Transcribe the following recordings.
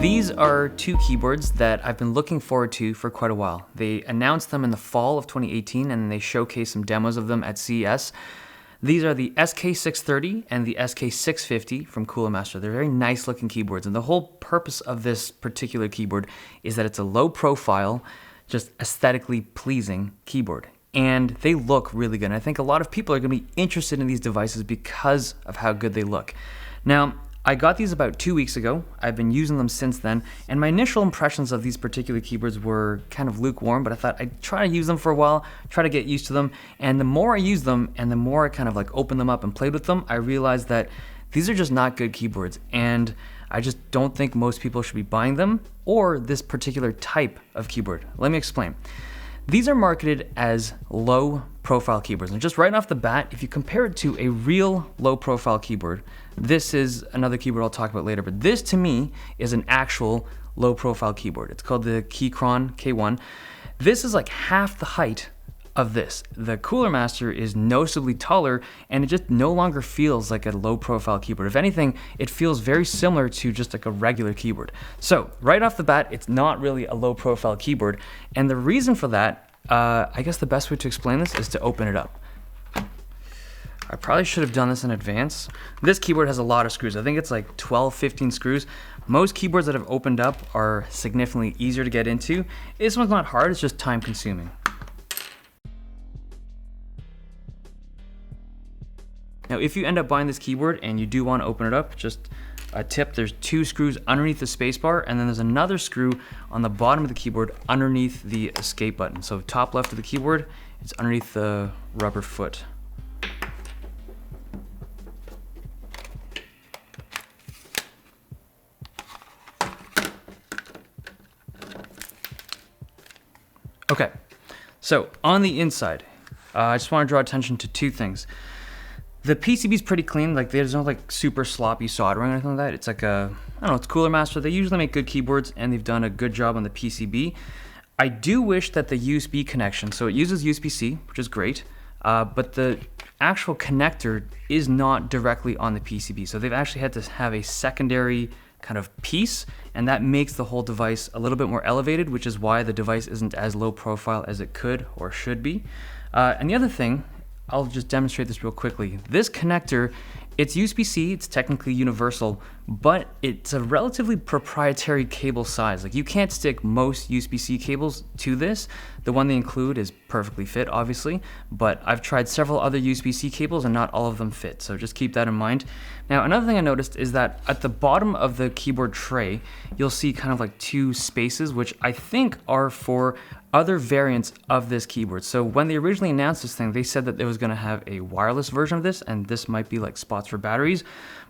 These are two keyboards that I've been looking forward to for quite a while. They announced them in the fall of 2018 and they showcased some demos of them at CES. These are the SK630 and the SK650 from CoolerMaster. They're very nice looking keyboards, and the whole purpose of this particular keyboard is that it's a low profile, just aesthetically pleasing keyboard. And they look really good. And I think a lot of people are going to be interested in these devices because of how good they look. Now, I got these about 2 weeks ago. I've been using them since then, and my initial impressions of these particular keyboards were kind of lukewarm, but I thought I'd try to use them for a while, try to get used to them, and the more I used them and the more I kind of like opened them up and played with them, I realized that these are just not good keyboards, and I just don't think most people should be buying them or this particular type of keyboard. Let me explain. These are marketed as low profile keyboards, and just right off the bat, if you compare it to a real low profile keyboard, this is another keyboard I'll talk about later, but this to me is an actual low profile keyboard. It's called the KEYCHRON K1. This is like half the height of this. The CoolerMaster is noticeably taller, and it just no longer feels like a low profile keyboard. If anything, it feels very similar to just like a regular keyboard. So right off the bat, it's not really a low profile keyboard, and the reason for that, I guess the best way to explain this is to open it up. I probably should have done this in advance. This keyboard has a lot of screws. I think it's like 12, 15 screws. Most keyboards that I've opened up are significantly easier to get into. This one's not hard, it's just time consuming. Now, if you end up buying this keyboard and you do want to open it up, just a tip, there's 2 screws underneath the spacebar, and then there's another screw on the bottom of the keyboard underneath the escape button. So top left of the keyboard, it's underneath the rubber foot. Okay, so on the inside, I just want to draw attention to 2 things. The PCB is pretty clean, like there's no like super sloppy soldering or anything like that. It's like I don't know, it's CoolerMaster. They usually make good keyboards and they've done a good job on the PCB. I do wish that the USB connection, so it uses USB-C, which is great, but the actual connector is not directly on the PCB. So they've actually had to have a secondary kind of piece, and that makes the whole device a little bit more elevated, which is why the device isn't as low profile as it could or should be. And the other thing, I'll just demonstrate this real quickly. This connector, it's USB-C, it's technically universal, but it's a relatively proprietary cable size. Like you can't stick most USB-C cables to this. The one they include is perfectly fit, obviously, but I've tried several other USB-C cables and not all of them fit, so just keep that in mind. Now, another thing I noticed is that at the bottom of the keyboard tray, you'll see kind of like 2 spaces, which I think are for other variants of this keyboard. So when they originally announced this thing, they said that it was going to have a wireless version of this, and this might be like spots for batteries,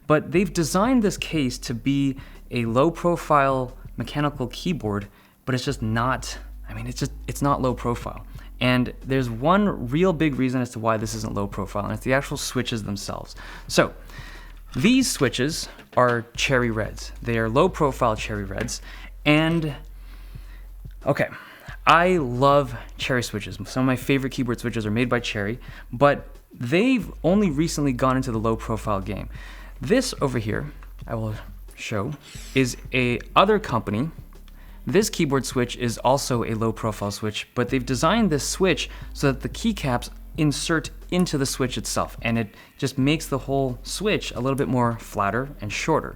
but they've designed this case to be a low profile mechanical keyboard, but it's just not, I mean, it's not low profile. And there's one real big reason as to why this isn't low profile, and it's the actual switches themselves. So these switches are cherry reds. They are low profile cherry reds, and okay, I love Cherry switches. Some of my favorite keyboard switches are made by Cherry, but they've only recently gone into the low profile game. This over here, I will show, is a other company. This keyboard switch is also a low profile switch, but they've designed this switch so that the keycaps insert into the switch itself, and it just makes the whole switch a little bit more flatter and shorter.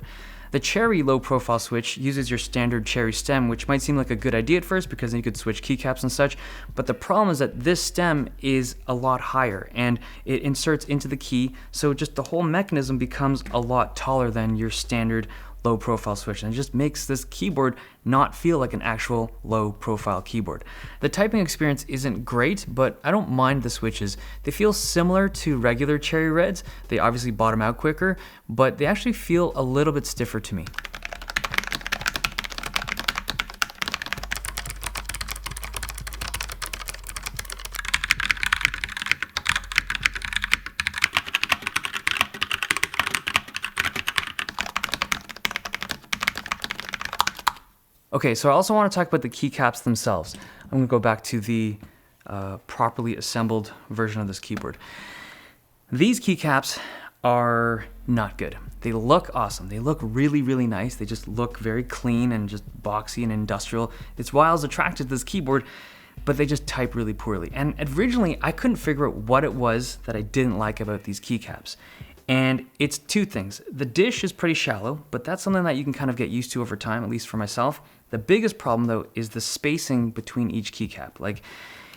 The Cherry low profile switch uses your standard Cherry stem, which might seem like a good idea at first because then you could switch keycaps and such, but the problem is that this stem is a lot higher and it inserts into the key, so just the whole mechanism becomes a lot taller than your standard low profile switch, and it just makes this keyboard not feel like an actual low profile keyboard. The typing experience isn't great, but I don't mind the switches. They feel similar to regular Cherry Reds. They obviously bottom out quicker, but they actually feel a little bit stiffer to me. Okay, so I also want to talk about the keycaps themselves. I'm going to go back to the properly assembled version of this keyboard. These keycaps are not good. They look awesome. They look really, really nice. They just look very clean and just boxy and industrial. It's why I was attracted to this keyboard, but they just type really poorly. And originally, I couldn't figure out what it was that I didn't like about these keycaps. And it's two things. The dish is pretty shallow, but that's something that you can kind of get used to over time, at least for myself. The biggest problem though is the spacing between each keycap. Like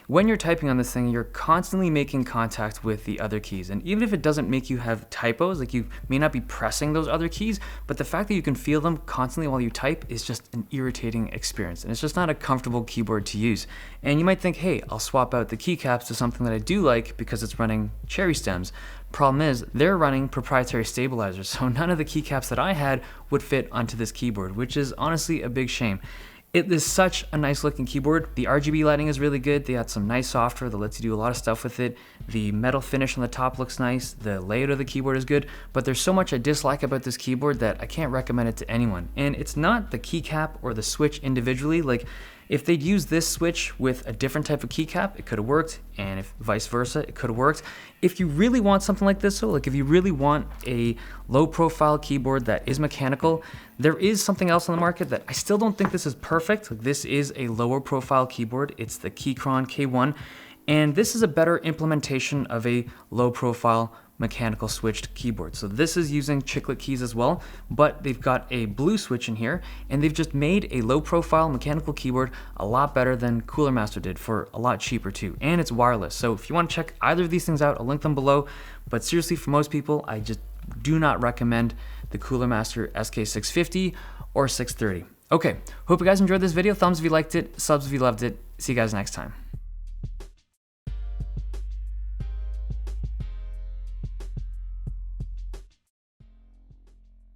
when you're typing on this thing, you're constantly making contact with the other keys. And even if it doesn't make you have typos, like you may not be pressing those other keys, but the fact that you can feel them constantly while you type is just an irritating experience. And it's just not a comfortable keyboard to use. And you might think, hey, I'll swap out the keycaps to something that I do like because it's running cherry stems. Problem is, they're running proprietary stabilizers, so none of the keycaps that I had would fit onto this keyboard, which is honestly a big shame. It is such a nice looking keyboard. The RGB lighting is really good. They had some nice software that lets you do a lot of stuff with it. The metal finish on the top looks nice. The layout of the keyboard is good, but there's so much I dislike about this keyboard that I can't recommend it to anyone. And it's not the keycap or the switch individually. Like, if they'd used this switch with a different type of keycap, it could have worked, and if vice versa, it could have worked. If you really want something like this, so like if you really want a low profile keyboard that is mechanical, there is something else on the market that I still don't think this is perfect. Like, this is a lower profile keyboard. It's the KEYCHRON K1, and this is a better implementation of a low profile mechanical switched keyboard. So this is using chiclet keys as well, but they've got a blue switch in here, and they've just made a low profile mechanical keyboard a lot better than CoolerMaster did for a lot cheaper too. And it's wireless. So if you want to check either of these things out, I'll link them below. But seriously, for most people, I just do not recommend the CoolerMaster SK650 or 630. Okay, hope you guys enjoyed this video. Thumbs if you liked it, subs if you loved it. See you guys next time.